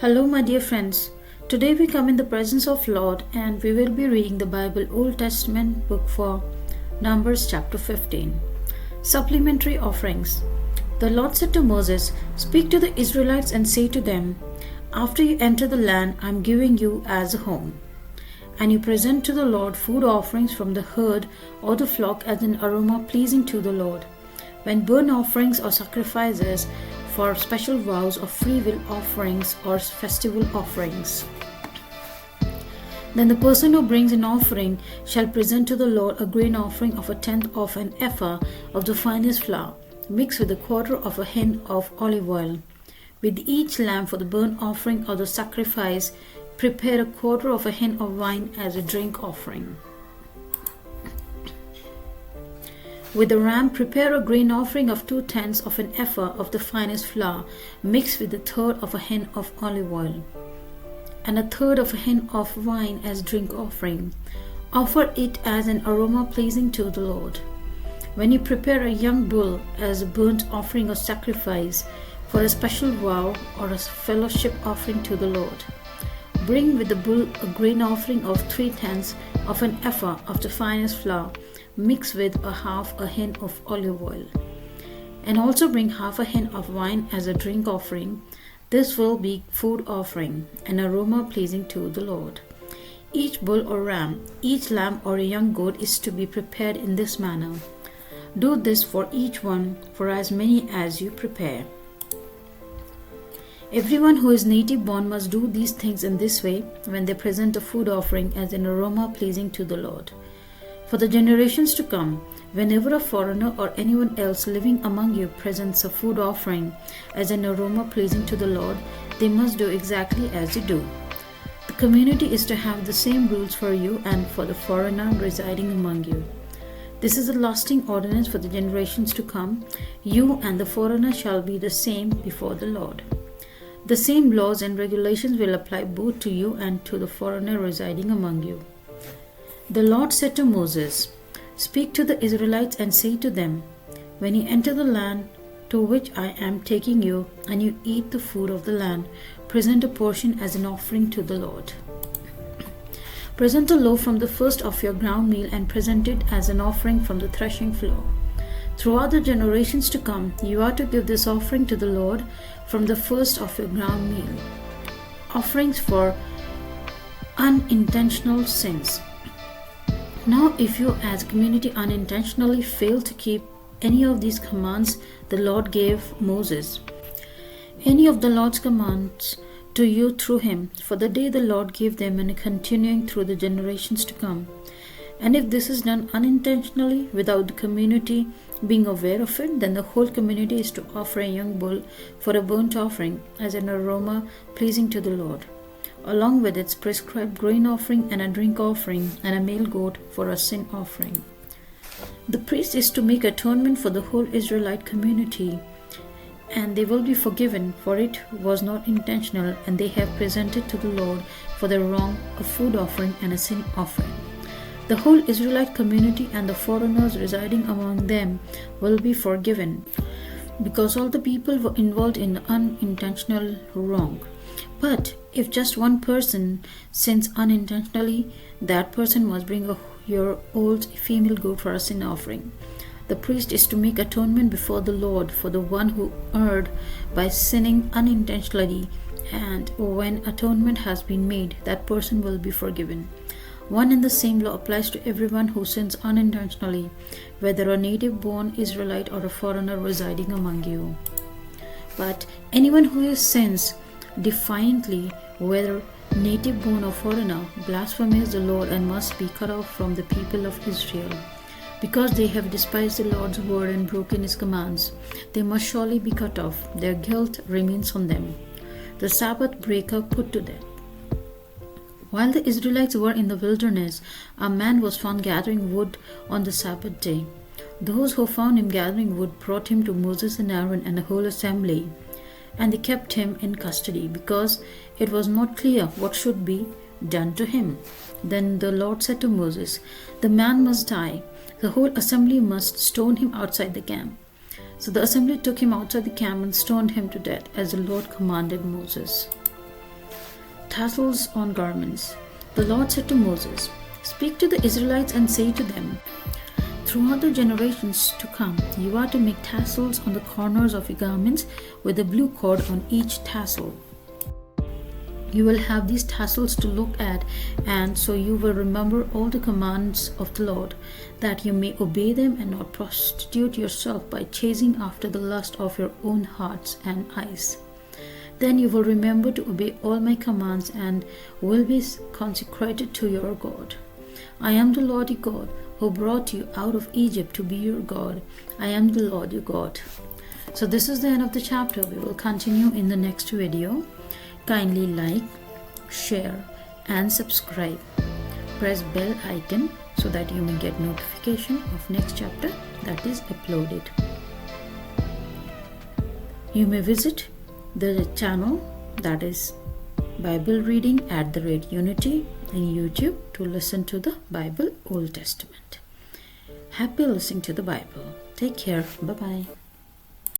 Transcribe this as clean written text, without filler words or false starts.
Hello, my dear friends. Today we come in the presence of Lord and we will be reading the Bible Old Testament, Book 4, Numbers chapter 15. Supplementary offerings. The Lord said to Moses, "Speak to the Israelites and say to them, after you enter the land I am giving you as a home, and you present to the Lord food offerings from the herd or the flock as an aroma pleasing to the Lord. When burnt offerings or sacrifices for special vows or free will offerings or festival offerings. Then the person who brings an offering shall present to the Lord a grain offering of a tenth of an ephah of the finest flour, mixed with a quarter of a hin of olive oil. With each lamb for the burnt offering or the sacrifice, prepare a quarter of a hin of wine as a drink offering. With the ram, prepare a grain offering of 2/10 of an ephah of the finest flour, mixed with a third of a hin of olive oil, and a third of a hin of wine as drink offering. Offer it as an aroma pleasing to the Lord. When you prepare a young bull as a burnt offering or sacrifice for a special vow or a fellowship offering to the Lord, bring with the bull a grain offering of 3/10 of an ephah of the finest flour, mixed with a half a hin of olive oil, and also bring half a hin of wine as a drink offering. This will be food offering, an aroma pleasing to the Lord. Each bull or ram, each lamb or a young goat is to be prepared in this manner. Do this for each one, for as many as you prepare. Everyone who is native born must do these things in this way when they present a food offering as an aroma pleasing to the Lord. For the generations to come, whenever a foreigner or anyone else living among you presents a food offering as an aroma pleasing to the Lord, they must do exactly as you do. The community is to have the same rules for you and for the foreigner residing among you. This is a lasting ordinance for the generations to come. You and the foreigner shall be the same before the Lord. The same laws and regulations will apply both to you and to the foreigner residing among you." The Lord said to Moses, "Speak to the Israelites and say to them, when you enter the land to which I am taking you, and you eat the food of the land, present a portion as an offering to the Lord. Present a loaf from the first of your ground meal and present it as an offering from the threshing floor. Throughout the generations to come, you are to give this offering to the Lord from the first of your ground meal. Offerings for unintentional sins. Now, if you as a community unintentionally fail to keep any of these commands the Lord gave Moses, any of the Lord's commands to you through him, for the day the Lord gave them and continuing through the generations to come, and if this is done unintentionally without the community being aware of it, then the whole community is to offer a young bull for a burnt offering as an aroma pleasing to the Lord, along with its prescribed grain offering and a drink offering and a male goat for a sin offering. The priest is to make atonement for the whole Israelite community, and they will be forgiven, for it was not intentional, and they have presented to the Lord for their wrong a food offering and a sin offering. The whole Israelite community and the foreigners residing among them will be forgiven, because all the people were involved in unintentional wrong. But if just one person sins unintentionally, that person must bring a year-old female goat for a sin offering. The priest is to make atonement before the Lord for the one who erred by sinning unintentionally, and when atonement has been made, that person will be forgiven. One and the same law applies to everyone who sins unintentionally, whether a native-born Israelite or a foreigner residing among you. But anyone who sins defiantly, whether native-born or foreigner, blasphemes the Lord and must be cut off from the people of Israel. Because they have despised the Lord's word and broken his commands, they must surely be cut off. Their guilt remains on them. The Sabbath breaker put to death. While the Israelites were in the wilderness, a man was found gathering wood on the Sabbath day. Those who found him gathering wood brought him to Moses and Aaron and the whole assembly, and they kept him in custody, because it was not clear what should be done to him. Then the Lord said to Moses, "The man must die. The whole assembly must stone him outside the camp." So the assembly took him outside the camp and stoned him to death, as the Lord commanded Moses. tassels on garments. The Lord said to Moses, "Speak to the Israelites and say to them, throughout the generations to come, you are to make tassels on the corners of your garments with a blue cord on each tassel. You will have these tassels to look at, and so you will remember all the commands of the Lord, that you may obey them and not prostitute yourself by chasing after the lust of your own hearts and eyes. Then you will remember to obey all my commands and will be consecrated to your God. I am the Lord your God, who brought you out of Egypt to be your God. I am the Lord your God." So this is the end of the chapter. We will continue in the next video. Kindly like, share and subscribe. Press bell icon so that you may get notification of next chapter that is uploaded. You may visit the channel that is Bible Reading @Unity in YouTube to listen to the Bible Old Testament. Happy listening to the Bible. Take care. Bye-bye.